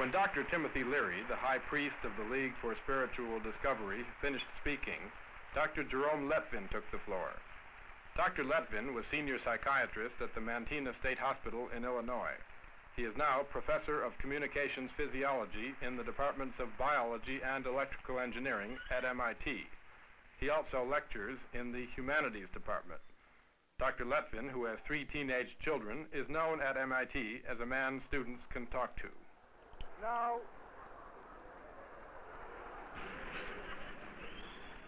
When Dr. Timothy Leary, the high priest of the League for Spiritual Discovery, finished speaking, Dr. Jerome Lettvin took the floor. Dr. Lettvin was senior psychiatrist at the Mantina State Hospital in Illinois. He is now professor of communications physiology in the departments of biology and electrical engineering at MIT. He also lectures in the humanities department. Dr. Lettvin, who has 3 teenage children, is known at MIT as a man students can talk to. Now,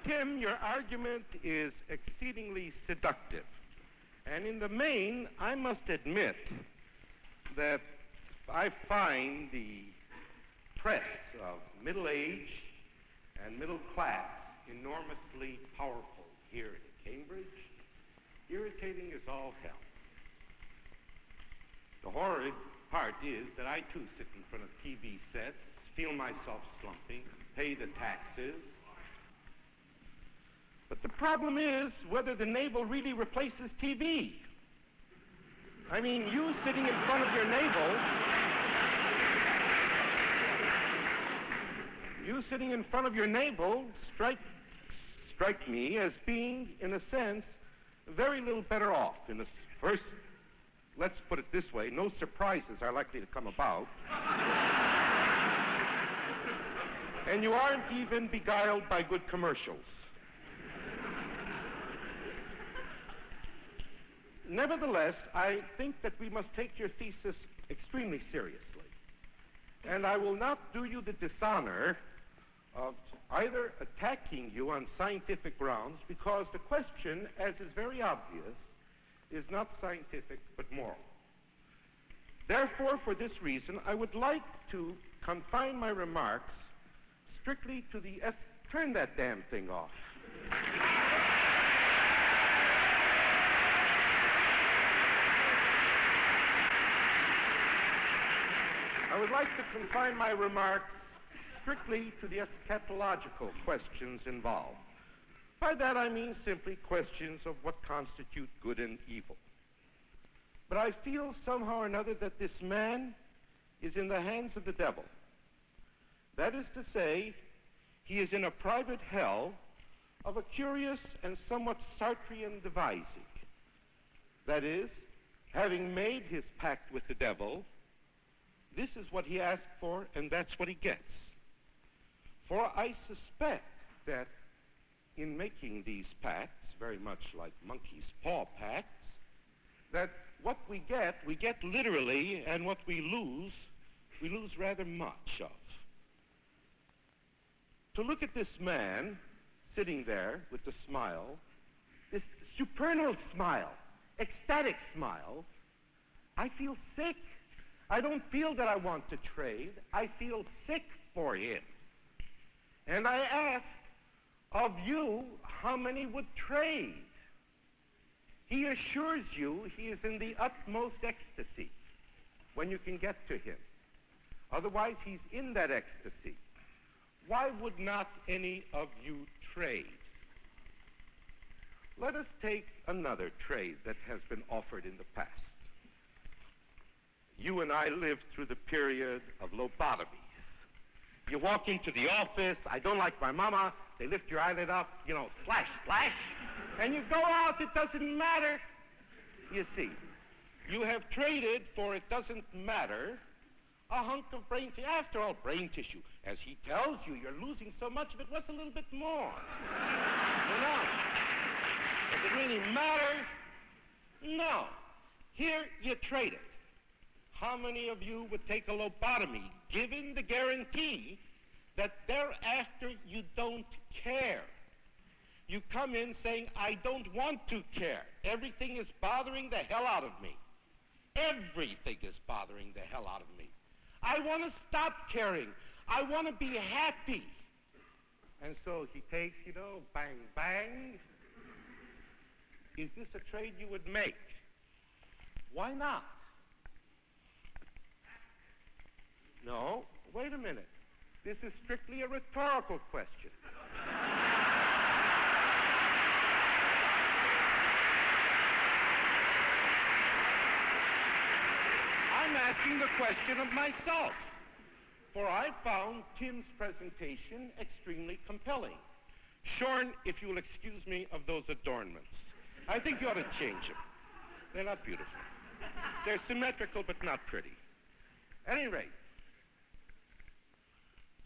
Tim, your argument is exceedingly seductive. And in the main, I must admit that I find the press of middle age and middle class enormously powerful here in Cambridge. Irritating as all hell. The horrid part is that I too sit in front of TV sets, feel myself slumping, pay the taxes. But the problem is whether the navel really replaces TV. I mean, you sitting in front of your navel, strike me as being, in a sense, very little better off. In the first, let's put it this way, no surprises are likely to come about. And you aren't even beguiled by good commercials. Nevertheless, I think that we must take your thesis extremely seriously. And I will not do you the dishonor of either attacking you on scientific grounds, because the question, as is very obvious, is not scientific but moral. Therefore, for this reason, I would like to confine my remarks strictly to the turn that damn thing off. I would like to confine my remarks strictly to the eschatological questions involved. By that I mean simply questions of what constitute good and evil. But I feel somehow or another that this man is in the hands of the devil. That is to say, he is in a private hell of a curious and somewhat Sartrean devising. That is, having made his pact with the devil, this is what he asked for, and that's what he gets. For I suspect that in making these pacts, very much like monkey's paw pacts, that what we get literally, and what we lose rather much of. To look at this man sitting there with the smile, this supernal smile, ecstatic smile, I feel sick. I don't feel that I want to trade. I feel sick for him. And I ask of you, how many would trade? He assures you he is in the utmost ecstasy when you can get to him. Otherwise, he's in that ecstasy. Why would not any of you trade? Let us take another trade that has been offered in the past. You and I lived through the period of lobotomies. You walk into the office, I don't like my mama, they lift your eyelid up, you know, slash, slash, and you go out, it doesn't matter. You see, you have traded for it doesn't matter a hunk of brain tissue. After all, brain tissue, as he tells you, you're losing so much of it, what's a little bit more? You know, does it really matter? No. Here, you trade it. How many of you would take a lobotomy, given the guarantee that thereafter you don't care? You come in saying, I don't want to care. Everything is bothering the hell out of me. Everything is bothering the hell out of me. I want to stop caring. I want to be happy. And so he takes, you know, bang, bang. Is this a trade you would make? Why not? No, wait a minute. This is strictly a rhetorical question. I'm asking the question of myself. for I found Tim's presentation extremely compelling. Shorn, if you'll excuse me, of those adornments. I think you ought to change them. They're not beautiful. They're symmetrical, but not pretty. At any rate,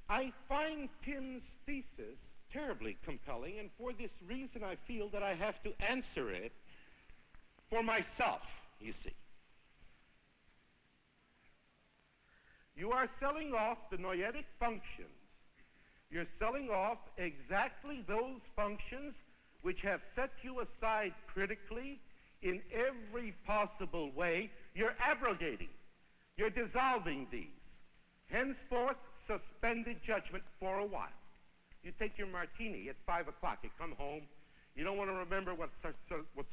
I find Tim's thesis terribly compelling, and for this reason I feel that I have to answer it for myself, you see. You are selling off the noetic functions. You're selling off exactly those functions which have set you aside critically in every possible way. You're abrogating. You're dissolving these. Henceforth, suspended judgment for a while. You take your martini at 5 o'clock. You come home. You don't want to remember what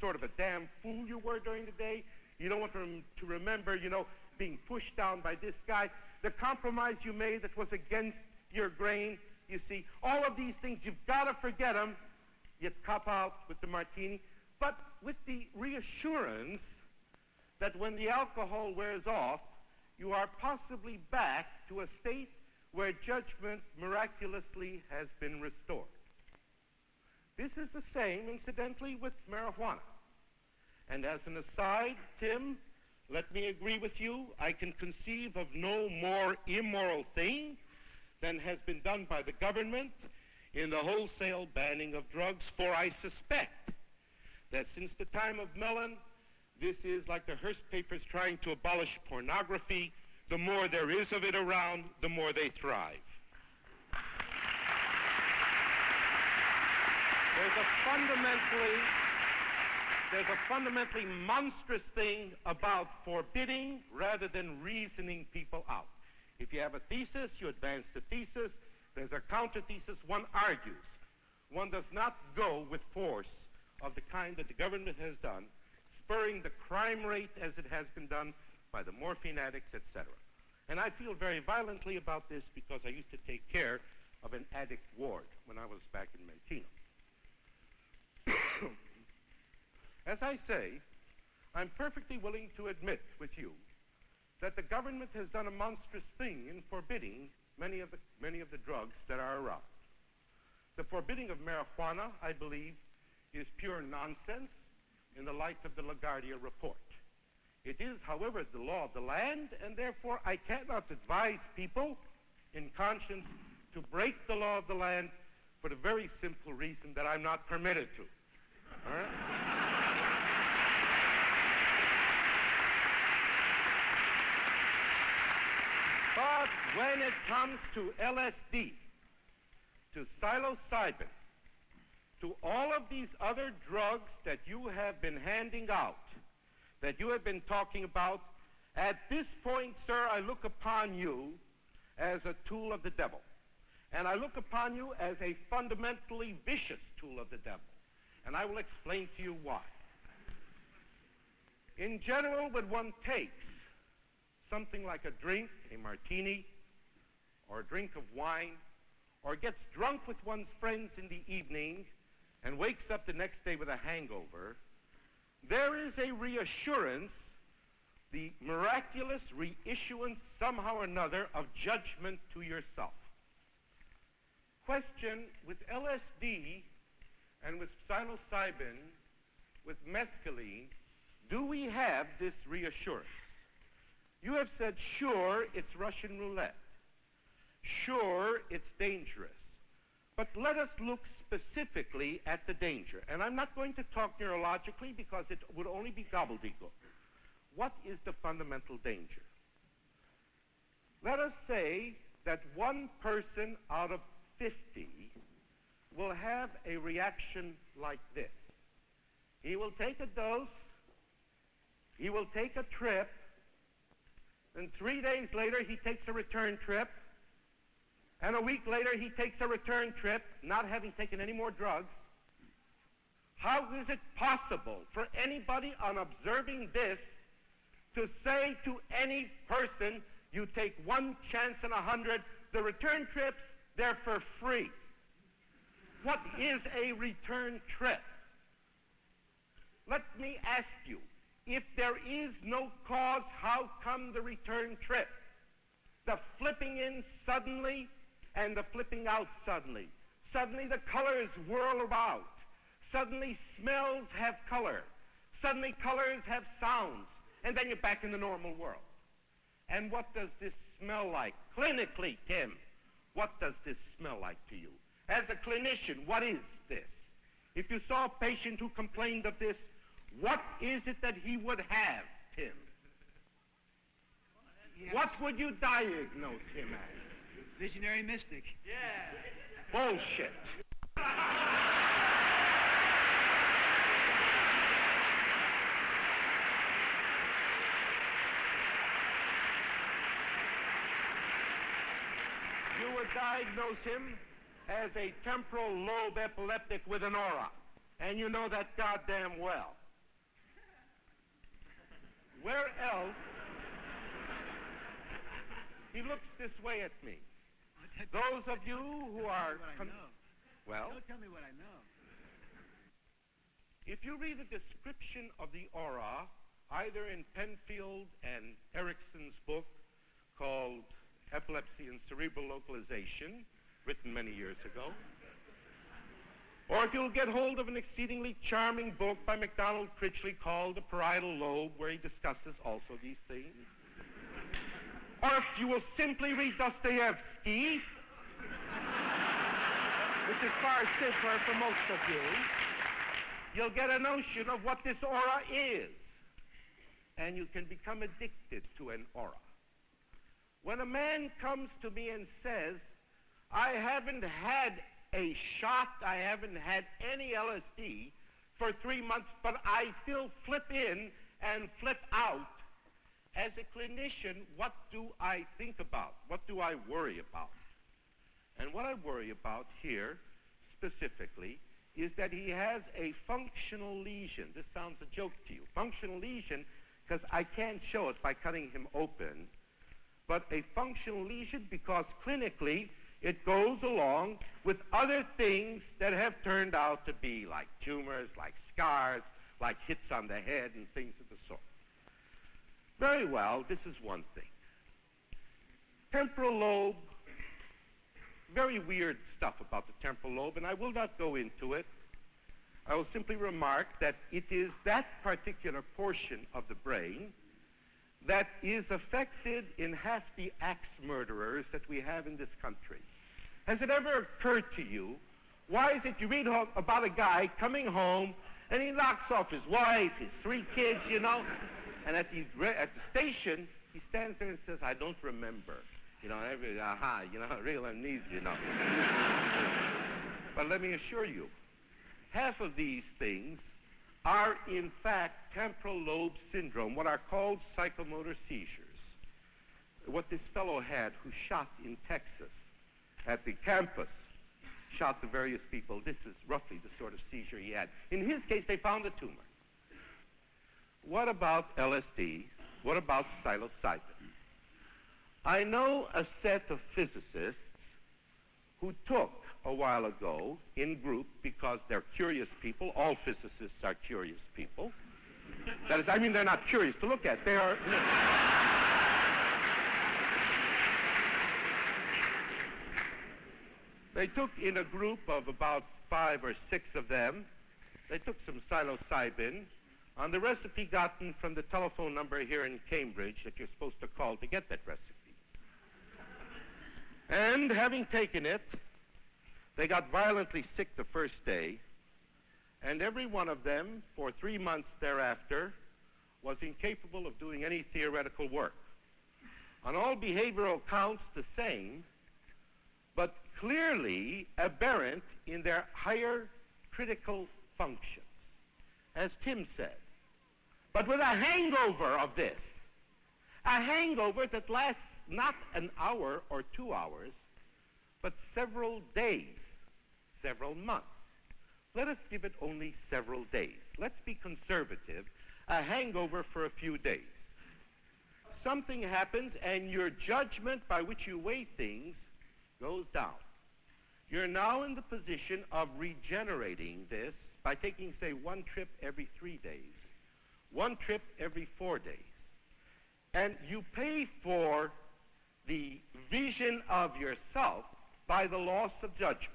sort of a damn fool you were during the day. You don't want to remember, you know, being pushed down by this guy. The compromise you made that was against your grain, you see. All of these things, you've got to forget them. You cop out with the martini, but with the reassurance that when the alcohol wears off, you are possibly back to a state where judgment miraculously has been restored. This is the same, incidentally, with marijuana. And as an aside, Tim, let me agree with you. I can conceive of no more immoral thing than has been done by the government in the wholesale banning of drugs, for I suspect that since the time of Mellon, this is like the Hearst papers trying to abolish pornography. The more there is of it around, the more they thrive. There's a fundamentally monstrous thing about forbidding rather than reasoning people out. If you have a thesis, you advance the thesis. There's a counter-thesis, one argues. One does not go with force of the kind that the government has done, spurring the crime rate as it has been done by the morphine addicts, etc. And I feel very violently about this because I used to take care of an addict ward when I was back in Mentino. As I say, I'm perfectly willing to admit with you that the government has done a monstrous thing in forbidding many of the drugs that are around. The forbidding of marijuana, I believe, is pure nonsense in the light of the LaGuardia report. It is, however, the law of the land, and therefore I cannot advise people in conscience to break the law of the land for the very simple reason that I'm not permitted to. All right? But when it comes to LSD, to psilocybin, to all of these other drugs that you have been handing out, that you have been talking about, at this point, sir, I look upon you as a tool of the devil. And I look upon you as a fundamentally vicious tool of the devil. And I will explain to you why. In general, when one takes something like a drink, a martini, or a drink of wine, or gets drunk with one's friends in the evening and wakes up the next day with a hangover, there is a reassurance, the miraculous reissuance somehow or another of judgment to yourself. Question, with LSD and with psilocybin, with mescaline, do we have this reassurance? You have said, sure, it's Russian roulette. Sure, it's dangerous. But let us look specifically at the danger. And I'm not going to talk neurologically because it would only be gobbledygook. What is the fundamental danger? Let us say that one person out of 50 will have a reaction like this. He will take a dose, he will take a trip, and 3 days later he takes a return trip, and a week later he takes a return trip, not having taken any more drugs. How is it possible for anybody on observing this to say to any person, you take one chance in 100, the return trips, they're for free? What is a return trip? Let me ask you, if there is no cause, how come the return trip? the flipping in suddenly and the flipping out suddenly. Suddenly the colors whirl about. Suddenly smells have color. Suddenly colors have sounds. And then you're back in the normal world. And what does this smell like? Clinically, Tim, what does this smell like to you? As a clinician, what is this? If you saw a patient who complained of this, what is it that he would have, Tim? What would you diagnose him as? Visionary mystic. Yeah. Bullshit. You would diagnose him as a temporal lobe epileptic with an aura. And you know that goddamn well. Where else? He looks this way at me. Those of you who are... Well? Don't tell me what I know. If you read a description of the aura, either in Penfield and Erickson's book called Epilepsy and Cerebral Localization, written many years ago, or if you'll get hold of an exceedingly charming book by MacDonald Critchley called The Parietal Lobe, where he discusses also these things, or if you will simply read Dostoevsky, which is far simpler for most of you, you'll get a notion of what this aura is, and you can become addicted to an aura. When a man comes to me and says, I haven't had a shot, I haven't had any LSD for 3 months, but I still flip in and flip out, as a clinician, what do I think about? What do I worry about? And what I worry about here, specifically, is that he has a functional lesion. This sounds a joke to you. Functional lesion, because I can't show it by cutting him open, but a functional lesion because clinically it goes along with other things that have turned out to be like tumors, like scars, like hits on the head and things of the sort. Very well, this is one thing. Temporal lobe, very weird stuff about the temporal lobe, and I will not go into it. I will simply remark that it is that particular portion of the brain that is affected in half the axe murderers that we have in this country. Has it ever occurred to you, why is it you read about a guy coming home and he knocks off his wife, his 3 kids, you know, and at the station, he stands there and says, I don't remember. You know, real amnesia, you know. But let me assure you, half of these things are in fact temporal lobe syndrome, what are called psychomotor seizures. What this fellow had who shot in Texas at the campus, shot the various people, this is roughly the sort of seizure he had. In his case, they found a tumor. What about LSD? What about psilocybin? I know a set of physicists who took a while ago in group, because they're curious people, all physicists are curious people. That is, I mean, they're not curious to look at, they are... They took in a group of about 5 or 6 of them, they took some psilocybin on the recipe gotten from the telephone number here in Cambridge that you're supposed to call to get that recipe. And having taken it, they got violently sick the first day, and every one of them, for 3 months thereafter, was incapable of doing any theoretical work. On all behavioral counts, the same, but clearly aberrant in their higher critical functions, as Tim said. But with a hangover of this, a hangover that lasts not an hour or 2 hours, but several days, several months. Let us give it only several days. Let's be conservative. A hangover for a few days. Something happens and your judgment by which you weigh things goes down. You're now in the position of regenerating this by taking, say, 1 trip every 3 days, 1 trip every 4 days. And you pay for the vision of yourself by the loss of judgment.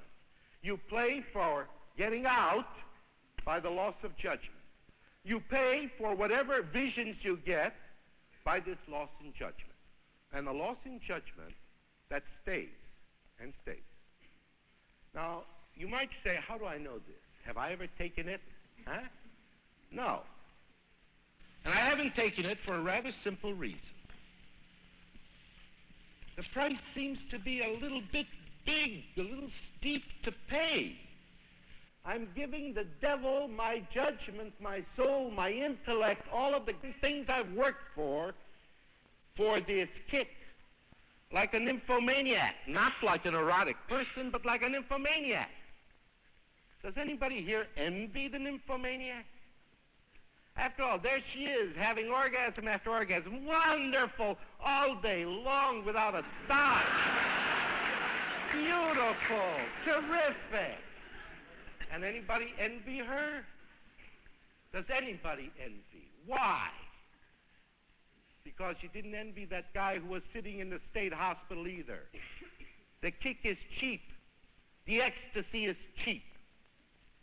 You pay for getting out by the loss of judgment. You pay for whatever visions you get by this loss in judgment. And the loss in judgment, that stays and stays. Now, you might say, how do I know this? Have I ever taken it? Huh? No. And I haven't taken it for a rather simple reason. The price seems to be a little bit big, a little steep to pay. I'm giving the devil my judgment, my soul, my intellect, all of the things I've worked for this kick. Like a nymphomaniac, not like an erotic person, but like a nymphomaniac. Does anybody here envy the nymphomaniac? After all, there she is, having orgasm after orgasm, wonderful, all day long without a stop. Beautiful, terrific. And anybody envy her? Does anybody envy? Why? Because you didn't envy that guy who was sitting in the state hospital either. The kick is cheap. The ecstasy is cheap.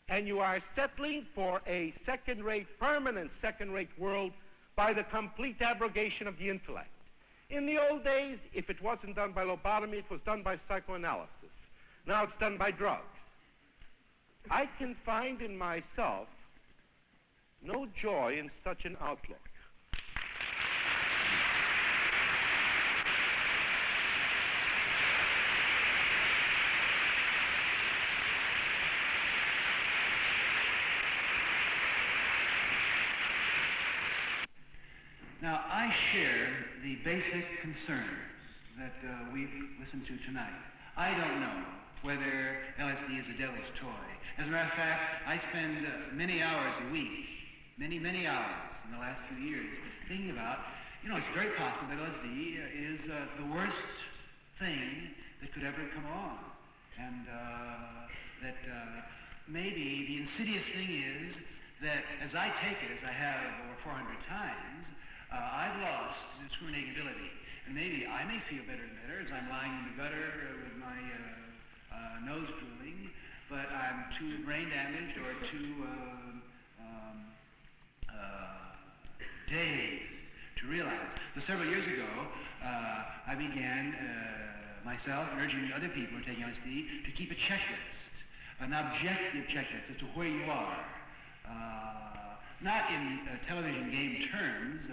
And you are settling for a second-rate, permanent second-rate world by the complete abrogation of the intellect. In the old days, if it wasn't done by lobotomy, it was done by psychoanalysis. Now it's done by drugs. I can find in myself no joy in such an outlook. Now, I share the basic concerns that we've listened to tonight. I don't know whether LSD is a devil's toy. As a matter of fact, I spend many hours a week, many hours in the last few years, thinking about, it's very possible that LSD is the worst thing that could ever come along. And that maybe the insidious thing is that as I take it, as I have over 400 times, I've lost discriminating ability. And maybe I may feel better and better as I'm lying in the gutter with my nose drooling, but I'm too brain damaged or too dazed to realize. So several years ago, I began myself urging other people who are taking LSD to keep a checklist, an objective checklist as to where you are. Not in television game terms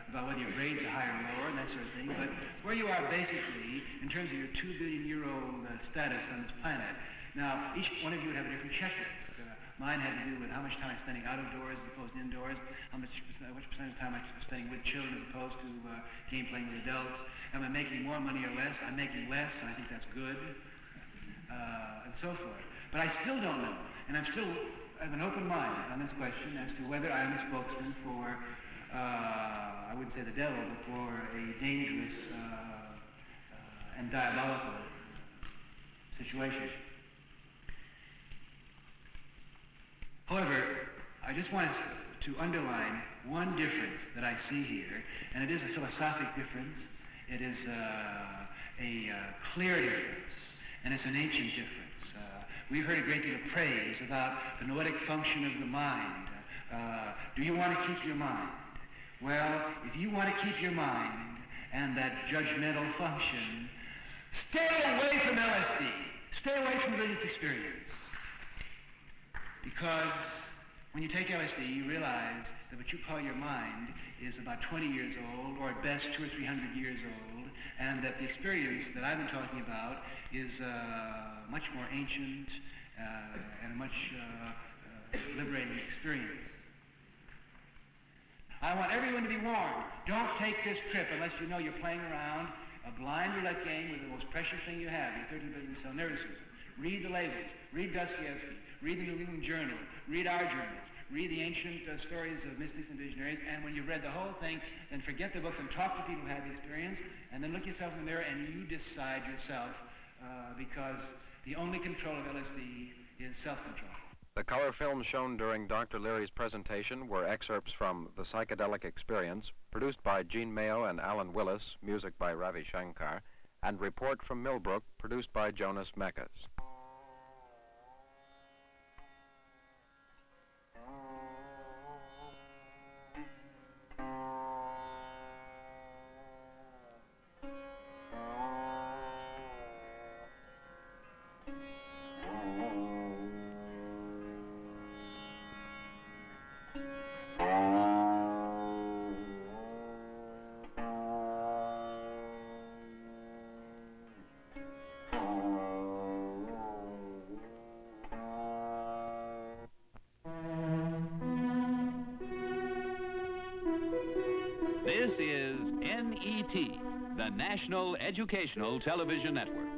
about whether your grades are higher or lower and that sort of thing, but where you are basically in terms of your 2 billion-year-old status on this planet. Now, each one of you would have a different checklist. Mine had to do with how much time I'm spending out of doors as opposed to indoors, which percent of time I'm spending with children as opposed to game playing with adults. Am I making more money or less? I'm making less, and I think that's good, and so forth. But I still don't know, and I have an open mind on this question as to whether I am a spokesman for, I wouldn't say the devil, but for a dangerous and diabolical situation. However, I just wanted to underline one difference that I see here, and it is a philosophic difference. It is a clear difference, and it's an ancient difference. We've heard a great deal of praise about the noetic function of the mind. Do you want to keep your mind? Well, if you want to keep your mind and that judgmental function, stay away from LSD. Stay away from religious experience. Because when you take LSD, you realize that what you call your mind is about 20 years old, or at best 200 or 300 years old, and that the experience that I've been talking about is much more ancient and a much liberating experience. I want everyone to be warned. Don't take this trip unless you know you're playing around a blind roulette game with the most precious thing you have, your 13 billion cell nervous system. Read the labels. Read Dostoevsky. Read the New England Journal. Read our journals. Read the ancient stories of mystics and visionaries, and when you've read the whole thing, then forget the books and talk to people who had the experience, and then look yourself in the mirror and you decide yourself, because the only control of LSD is self-control. The color films shown during Dr. Leary's presentation were excerpts from The Psychedelic Experience, produced by Gene Mayo and Alan Willis, music by Ravi Shankar, and Report from Millbrook, produced by Jonas Mekas. This is NET, the National Educational Television Network.